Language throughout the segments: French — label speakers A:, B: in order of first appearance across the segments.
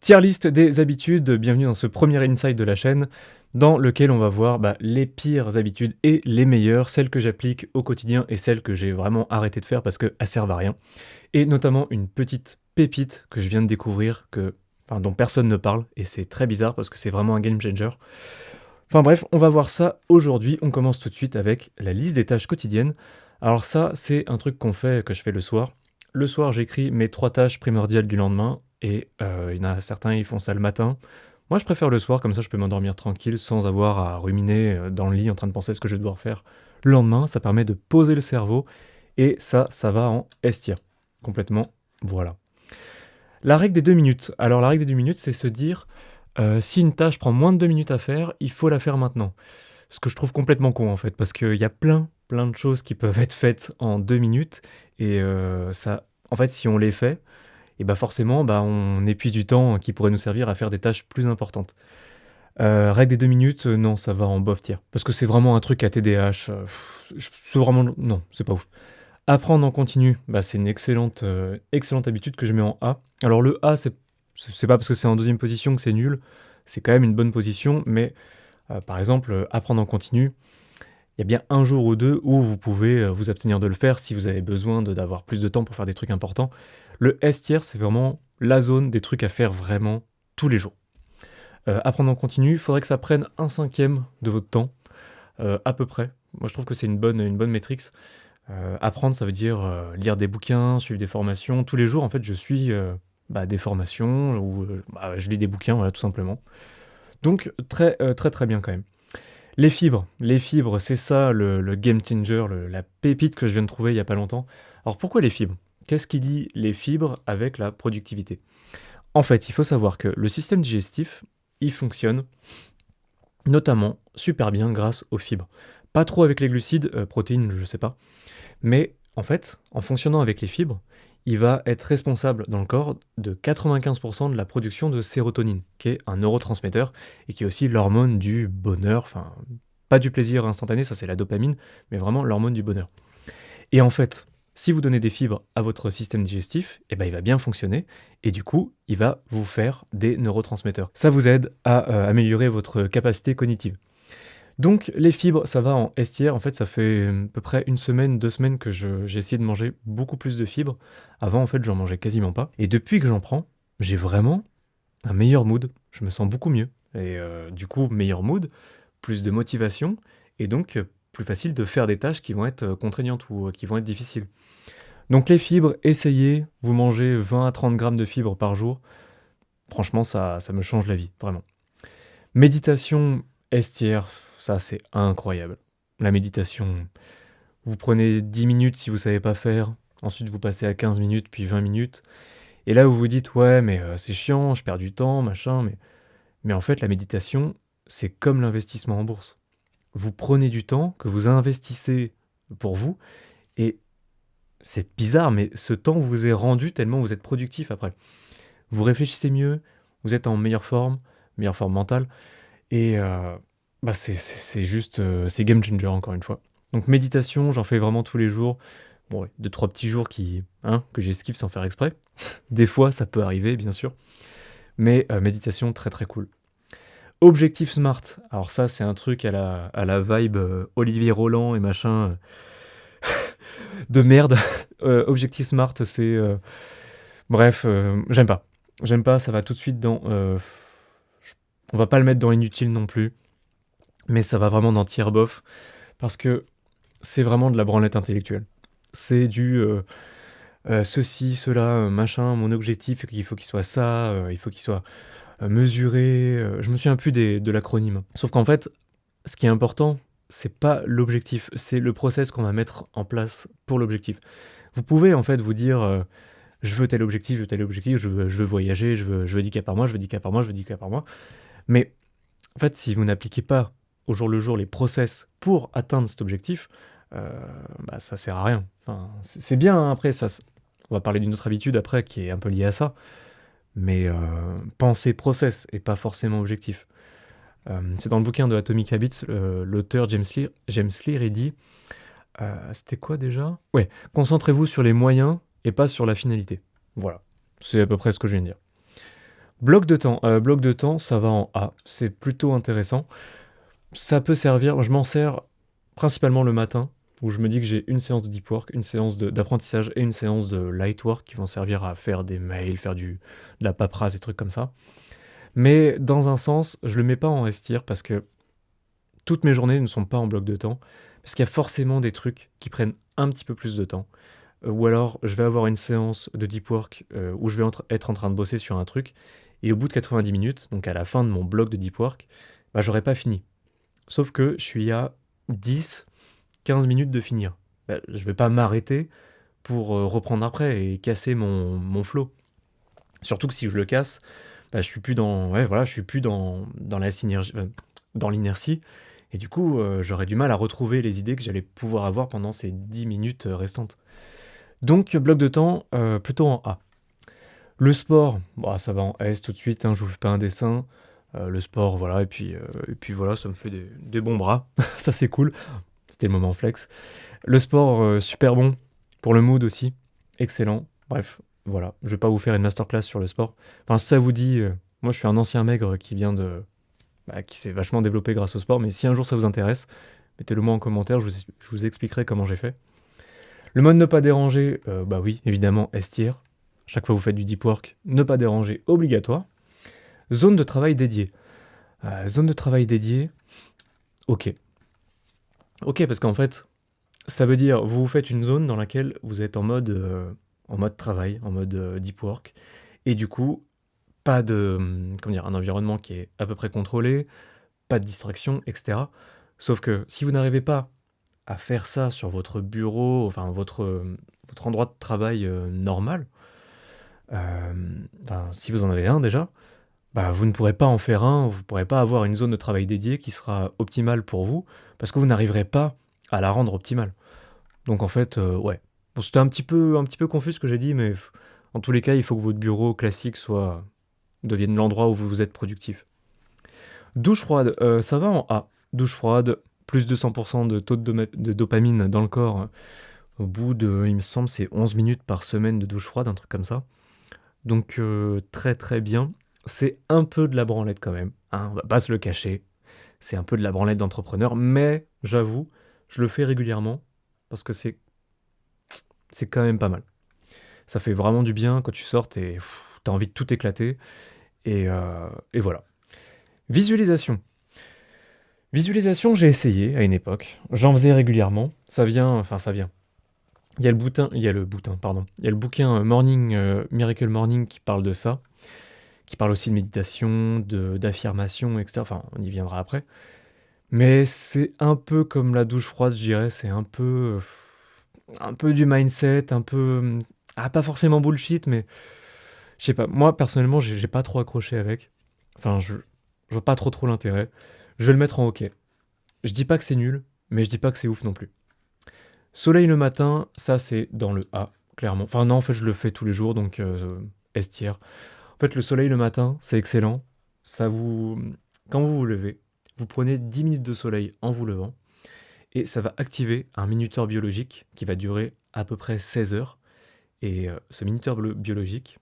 A: Tier list des habitudes, bienvenue dans ce premier insight de la chaîne, dans lequel on va voir les pires habitudes et les meilleures, celles que j'applique au quotidien et celles que j'ai vraiment arrêté de faire parce qu'elles servent à rien. Et notamment une petite pépite que je viens de découvrir, dont personne ne parle, et c'est très bizarre parce que c'est vraiment un game changer. Enfin bref, on va voir ça aujourd'hui. On commence tout de suite avec la liste des tâches quotidiennes. Alors ça, c'est un truc que je fais le soir. Le soir, j'écris mes 3 tâches primordiales du lendemain, et il y en a certains, ils font ça le matin. Moi, je préfère le soir, comme ça je peux m'endormir tranquille, sans avoir à ruminer dans le lit en train de penser à ce que je vais devoir faire le lendemain. Ça permet de poser le cerveau, et ça va en S-tier. Complètement, voilà. La règle des 2 minutes. Alors la règle des 2 minutes, c'est se dire, si une tâche prend moins de 2 minutes à faire, il faut la faire maintenant. Ce que je trouve complètement con en fait, parce qu'il y a plein de choses qui peuvent être faites en 2 minutes, et ça, en fait, si on les fait, et forcément, on épuise du temps qui pourrait nous servir à faire des tâches plus importantes. Règle des 2 minutes, non, ça va en bof tier, parce que c'est vraiment un truc à TDAH, c'est vraiment non, c'est pas ouf. Apprendre en continu, c'est une excellente habitude que je mets en A. Alors le A, c'est pas parce que c'est en deuxième position que c'est nul, c'est quand même une bonne position, mais par exemple, apprendre en continu, il y a bien un jour ou deux où vous pouvez vous abstenir de le faire si vous avez besoin d'avoir plus de temps pour faire des trucs importants. Le S tier, c'est vraiment la zone des trucs à faire vraiment tous les jours. Apprendre en continu, il faudrait que ça prenne 1/5 de votre temps, à peu près. Moi, je trouve que c'est une bonne métrique. Apprendre, ça veut dire lire des bouquins, suivre des formations. Tous les jours, en fait, je suis des formations ou je lis des bouquins, voilà, tout simplement. Donc, très bien quand même. Les fibres, c'est ça le game changer, la pépite que je viens de trouver il y a pas longtemps. Alors pourquoi les fibres? Qu'est-ce qui lie les fibres avec la productivité? En fait, il faut savoir que le système digestif, il fonctionne notamment super bien grâce aux fibres. Pas trop avec les glucides, protéines, je sais pas. Mais en fait, en fonctionnant avec les fibres, il va être responsable dans le corps de 95% de la production de sérotonine, qui est un neurotransmetteur et qui est aussi l'hormone du bonheur, enfin, pas du plaisir instantané, ça c'est la dopamine, mais vraiment l'hormone du bonheur. Et en fait, si vous donnez des fibres à votre système digestif, il va bien fonctionner, et du coup, il va vous faire des neurotransmetteurs. Ça vous aide à améliorer votre capacité cognitive. Donc les fibres, ça va en S tier. En fait, ça fait à peu près 1 semaine, 2 semaines que j'ai essayé de manger beaucoup plus de fibres. Avant, en fait, j'en mangeais quasiment pas. Et depuis que j'en prends, j'ai vraiment un meilleur mood. Je me sens beaucoup mieux. Et du coup, meilleur mood, plus de motivation, et donc plus facile de faire des tâches qui vont être contraignantes ou qui vont être difficiles. Donc les fibres, essayez, vous mangez 20 à 30 grammes de fibres par jour. Franchement, ça me change la vie, vraiment. Méditation, S tier, ça c'est incroyable. La méditation, vous prenez 10 minutes si vous savez pas faire, ensuite vous passez à 15 minutes, puis 20 minutes, et là vous vous dites ouais mais c'est chiant, je perds du temps, machin, mais en fait la méditation, c'est comme l'investissement en bourse. Vous prenez du temps que vous investissez pour vous, et c'est bizarre, mais ce temps vous est rendu tellement vous êtes productif après. Vous réfléchissez mieux, vous êtes en meilleure forme mentale, et c'est juste, c'est game changer encore une fois. Donc méditation, j'en fais vraiment tous les jours. Bon, ouais, 2-3 petits jours que j'esquive sans faire exprès. Des fois, ça peut arriver, bien sûr, mais méditation très cool. Objectif SMART, alors ça, c'est un truc à la vibe, Olivier Roland et machin, de merde. Objectif SMART, c'est, bref, j'aime pas. J'aime pas, ça va tout de suite dans, on va pas le mettre dans inutile non plus, mais ça va vraiment dans tiers bof, parce que c'est vraiment de la branlette intellectuelle. C'est du ceci, cela, machin, mon objectif, il faut qu'il soit ça, il faut qu'il soit mesuré. Je me souviens plus de l'acronyme. Sauf qu'en fait, ce qui est important, c'est pas l'objectif, c'est le process qu'on va mettre en place pour l'objectif. Vous pouvez en fait vous dire je veux tel objectif, je veux voyager, je veux 10 cas par mois, je veux 10 cas par mois, je veux 10 cas par mois. Mais en fait, si vous n'appliquez pas au jour le jour les process pour atteindre cet objectif, ça sert à rien. Enfin, c'est bien, hein, après, on va parler d'une autre habitude après qui est un peu liée à ça, mais penser process et pas forcément objectif. C'est dans le bouquin de Atomic Habits, l'auteur James Clear, il dit, c'était quoi déjà? Ouais, concentrez-vous sur les moyens et pas sur la finalité. Voilà, c'est à peu près ce que je viens de dire. Bloc de temps, ça va en A. C'est plutôt intéressant. Ça peut servir, je m'en sers principalement le matin, où je me dis que j'ai une séance de deep work, une séance d'apprentissage et une séance de light work qui vont servir à faire des mails, faire de la paperasse, des trucs comme ça. Mais dans un sens, je le mets pas en S-tier parce que toutes mes journées ne sont pas en bloc de temps, parce qu'il y a forcément des trucs qui prennent un petit peu plus de temps. Ou alors, je vais avoir une séance de deep work où je vais être en train de bosser sur un truc, et au bout de 90 minutes, donc à la fin de mon bloc de deep work, bah, j'aurais pas fini. Sauf que je suis à 10, 15 minutes de finir. Bah, je vais pas m'arrêter pour reprendre après et casser mon flow. Surtout que si je le casse, bah, je suis plus dans, ouais, voilà, je suis plus dans la synergie, dans l'inertie. Et du coup, j'aurais du mal à retrouver les idées que j'allais pouvoir avoir pendant ces 10 minutes restantes. Donc, bloc de temps, plutôt en A. Le sport, bah, ça va en S tout de suite, hein, je vous fais pas un dessin. Le sport, voilà, et puis voilà, ça me fait des bons bras. Ça, c'est cool. C'était le moment flex. Le sport, super bon. Pour le mood aussi. Excellent. Bref, voilà. Je vais pas vous faire une masterclass sur le sport. Enfin, si ça vous dit, moi je suis un ancien maigre qui s'est vachement développé grâce au sport, mais si un jour ça vous intéresse, mettez-le moi en commentaire, je vous expliquerai comment j'ai fait. Le mode ne pas déranger, bah oui, évidemment, S tier. Chaque fois que vous faites du deep work, ne pas déranger, obligatoire. Zone de travail dédiée. Zone de travail dédiée, ok. Ok, parce qu'en fait, ça veut dire, vous faites une zone dans laquelle vous êtes en mode travail, en mode deep work, et du coup, pas de, comment dire, un environnement qui est à peu près contrôlé, pas de distraction, etc. Sauf que si vous n'arrivez pas à faire ça sur votre bureau, enfin votre endroit de travail normal, si vous en avez un déjà, bah, vous ne pourrez pas en faire un, vous ne pourrez pas avoir une zone de travail dédiée qui sera optimale pour vous, parce que vous n'arriverez pas à la rendre optimale. Donc en fait, ouais. Bon, c'était un petit peu confus ce que j'ai dit, mais en tous les cas, il faut que votre bureau classique devienne l'endroit où vous êtes productif. Douche froide, ça va en A. Douche froide, plus de 100% de taux de dopamine dans le corps. Au bout de, il me semble, c'est 11 minutes par semaine de douche froide, un truc comme ça. Donc très très bien. C'est un peu de la branlette quand même, hein, on va pas se le cacher. C'est un peu de la branlette d'entrepreneur, mais j'avoue, je le fais régulièrement parce que c'est quand même pas mal. Ça fait vraiment du bien quand tu sors, t'as envie de tout éclater. Et voilà. Visualisation. Visualisation, j'ai essayé à une époque. J'en faisais régulièrement. Ça vient. Il y a le bouquin Miracle Morning qui parle de ça, qui parle aussi de méditation, d'affirmation, etc. Enfin, on y viendra après. Mais c'est un peu comme la douche froide, je dirais. C'est un peu du mindset, un peu, pas forcément bullshit, mais je sais pas. Moi, personnellement, j'ai pas trop accroché avec. Enfin, je vois pas trop l'intérêt. Je vais le mettre en OK. Je dis pas que c'est nul, mais je dis pas que c'est ouf non plus. Soleil le matin, ça c'est dans le A, clairement. Enfin non, en fait je le fais tous les jours, donc S tier. En fait le soleil le matin, c'est excellent. Ça vous... Quand vous vous levez, vous prenez 10 minutes de soleil en vous levant, et ça va activer un minuteur biologique qui va durer à peu près 16 heures. Et ce minuteur biologique,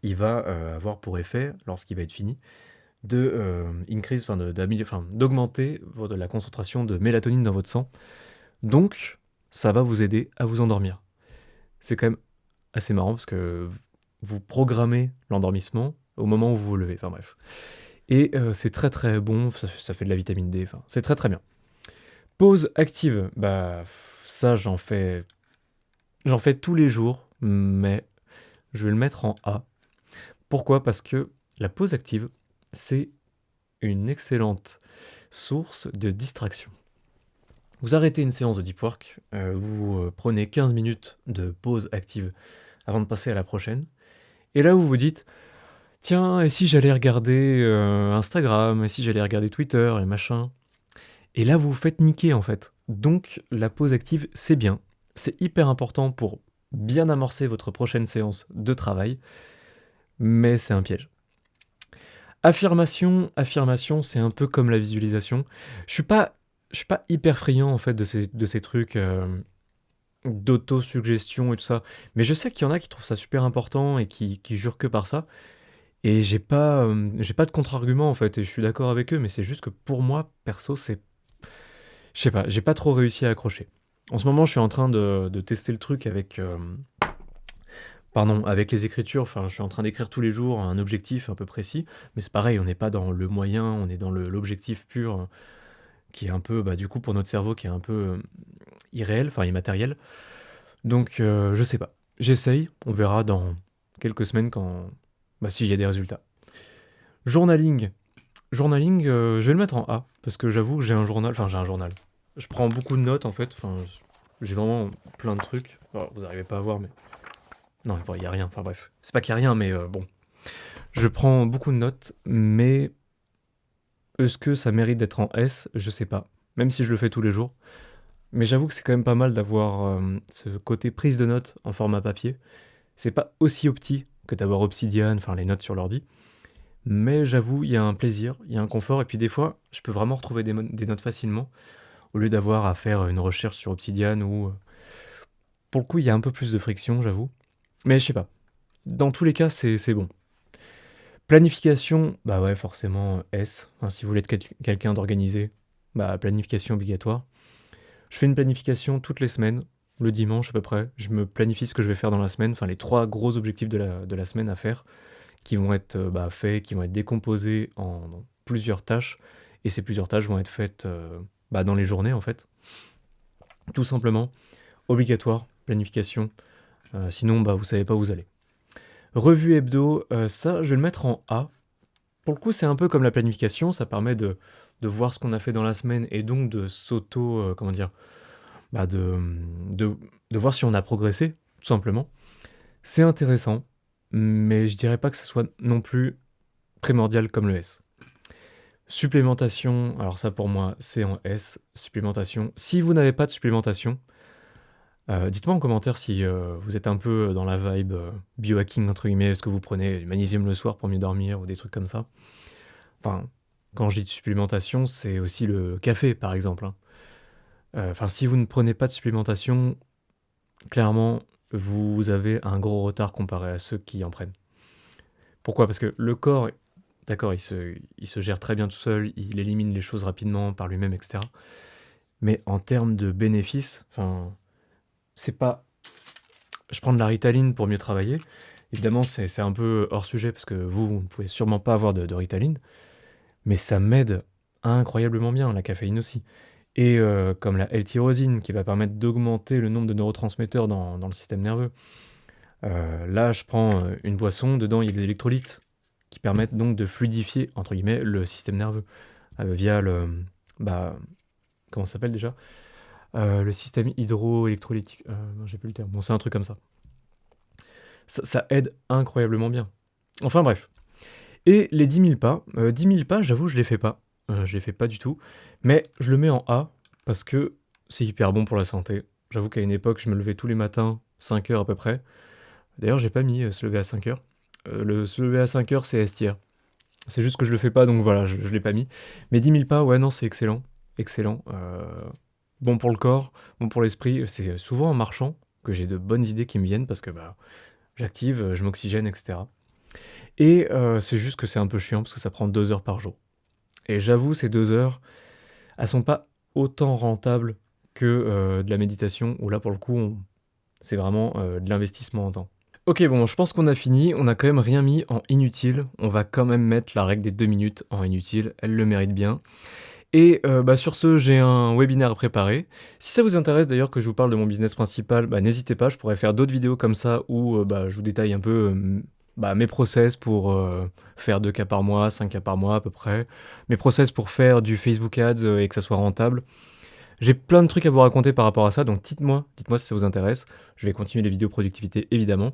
A: il va avoir pour effet, lorsqu'il va être fini, d'augmenter la concentration de mélatonine dans votre sang. Donc, ça va vous aider à vous endormir. C'est quand même assez marrant parce que vous programmez l'endormissement au moment où vous vous levez. Enfin bref. Et c'est très très bon, ça fait de la vitamine D, enfin, c'est très très bien. Pause active, bah ça j'en fais tous les jours, mais je vais le mettre en A. Pourquoi? Parce que la pause active, c'est une excellente source de distraction. Vous arrêtez une séance de deep work, vous prenez 15 minutes de pause active avant de passer à la prochaine, et là vous vous dites tiens, et si j'allais regarder Instagram, et si j'allais regarder Twitter et machin. Et là vous vous faites niquer en fait. Donc la pause active c'est bien, c'est hyper important pour bien amorcer votre prochaine séance de travail, mais c'est un piège. Affirmation, c'est un peu comme la visualisation. Je suis pas hyper friand en fait de ces trucs d'auto-suggestion et tout ça. Mais je sais qu'il y en a qui trouvent ça super important et qui jurent que par ça. Et j'ai pas de contre-argument, en fait, et je suis d'accord avec eux, mais c'est juste que pour moi, perso, c'est je sais pas, j'ai pas trop réussi à accrocher. En ce moment, je suis en train de tester le truc avec, pardon, avec les écritures. Enfin, je suis en train d'écrire tous les jours un objectif un peu précis, mais c'est pareil, on n'est pas dans le moyen, on est dans l'objectif pur, qui est un peu, bah, du coup, pour notre cerveau, qui est un peu, irréel, enfin immatériel. Donc, je sais pas. J'essaye, on verra dans quelques semaines quand bah, s'il y a des résultats. Journaling. Journaling, je vais le mettre en A, parce que j'avoue que j'ai un journal. Je prends beaucoup de notes, en fait, enfin, j'ai vraiment plein de trucs. Alors, vous arrivez pas à voir, mais non, il y a rien, enfin bref. C'est pas qu'il y a rien, mais bon. Je prends beaucoup de notes, mais est-ce que ça mérite d'être en S? Je sais pas, même si je le fais tous les jours. Mais j'avoue que c'est quand même pas mal d'avoir, ce côté prise de notes en format papier. C'est pas aussi opti que d'avoir Obsidian, enfin les notes sur l'ordi, mais j'avoue, il y a un plaisir, il y a un confort, et puis des fois, je peux vraiment retrouver des notes facilement, au lieu d'avoir à faire une recherche sur Obsidian où, pour le coup, il y a un peu plus de friction, j'avoue. Mais je sais pas. Dans tous les cas, c'est bon. Planification, bah ouais, forcément S. Enfin, si vous voulez être quelqu'un d'organisé, bah planification obligatoire. Je fais une planification toutes les semaines, le dimanche à peu près. Je me planifie ce que je vais faire dans la semaine, enfin les 3 gros objectifs de la semaine à faire, qui vont être bah, faits, qui vont être décomposés en plusieurs tâches. Et ces plusieurs tâches vont être faites bah, dans les journées en fait. Tout simplement, obligatoire, planification. Sinon, bah, vous savez pas où vous allez. Revue hebdo, ça, je vais le mettre en A. Pour le coup, c'est un peu comme la planification, ça permet de voir ce qu'on a fait dans la semaine et donc de s'auto, comment dire, bah de, de voir si on a progressé, tout simplement. C'est intéressant, mais je dirais pas que ce soit non plus primordial comme le S. Supplémentation, alors ça pour moi c'est en S, supplémentation. Si vous n'avez pas de supplémentation, dites-moi en commentaire si vous êtes un peu dans la vibe biohacking entre guillemets, est-ce que vous prenez du magnésium le soir pour mieux dormir ou des trucs comme ça. Enfin, quand je dis de supplémentation, c'est aussi le café par exemple, hein. Enfin, si vous ne prenez pas de supplémentation, clairement, vous avez un gros retard comparé à ceux qui en prennent. Pourquoi? Parce que le corps, d'accord, il se gère très bien tout seul, il élimine les choses rapidement par lui-même, etc. Mais en termes de bénéfices, enfin, c'est pas. Je prends de la Ritaline pour mieux travailler. Évidemment, c'est un peu hors sujet parce que vous ne pouvez sûrement pas avoir de Ritaline, mais ça m'aide incroyablement bien, la caféine aussi. Et comme la L-tyrosine qui va permettre d'augmenter le nombre de neurotransmetteurs dans le système nerveux. Là, je prends une boisson, dedans il y a des électrolytes qui permettent donc de fluidifier, entre guillemets, le système nerveux via le. Bah, comment ça s'appelle déjà? Le système hydroélectrolytique. Non, j'ai plus le terme. Bon, c'est un truc comme ça. Ça aide incroyablement bien. Enfin bref. Et les 10 000 pas. 10 000 pas, j'avoue, je les fais pas. Je les fais pas du tout. Mais je le mets en A parce que c'est hyper bon pour la santé. J'avoue qu'à une époque, je me levais tous les matins, 5 heures à peu près. D'ailleurs, j'ai pas mis se lever à 5 heures. Se lever à 5 heures, c'est S-tier. C'est juste que je le fais pas, donc voilà, je l'ai pas mis. Mais 10 000 pas, ouais, non, c'est excellent. Excellent. Bon pour le corps, bon pour l'esprit. C'est souvent en marchant que j'ai de bonnes idées qui me viennent parce que bah, j'active, je m'oxygène, etc. Et c'est juste que c'est un peu chiant parce que ça prend 2 heures par jour. Et j'avoue, ces 2 heures, elles sont pas autant rentables que de la méditation, où là, pour le coup, c'est vraiment de l'investissement en temps. Ok, bon, je pense qu'on a fini. On a quand même rien mis en inutile. On va quand même mettre la règle des 2 minutes en inutile. Elle le mérite bien. Et bah, sur ce, j'ai un webinaire à préparer. Si ça vous intéresse d'ailleurs que je vous parle de mon business principal, bah, n'hésitez pas, je pourrais faire d'autres vidéos comme ça où bah, je vous détaille un peu bah, mes process pour faire 2 cas par mois, 5 cas par mois à peu près. Mes process pour faire du Facebook Ads et que ça soit rentable. J'ai plein de trucs à vous raconter par rapport à ça, donc dites-moi si ça vous intéresse. Je vais continuer les vidéos productivité évidemment.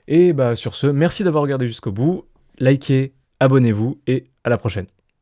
A: Et bah sur ce, merci d'avoir regardé jusqu'au bout. Likez, abonnez-vous et à la prochaine.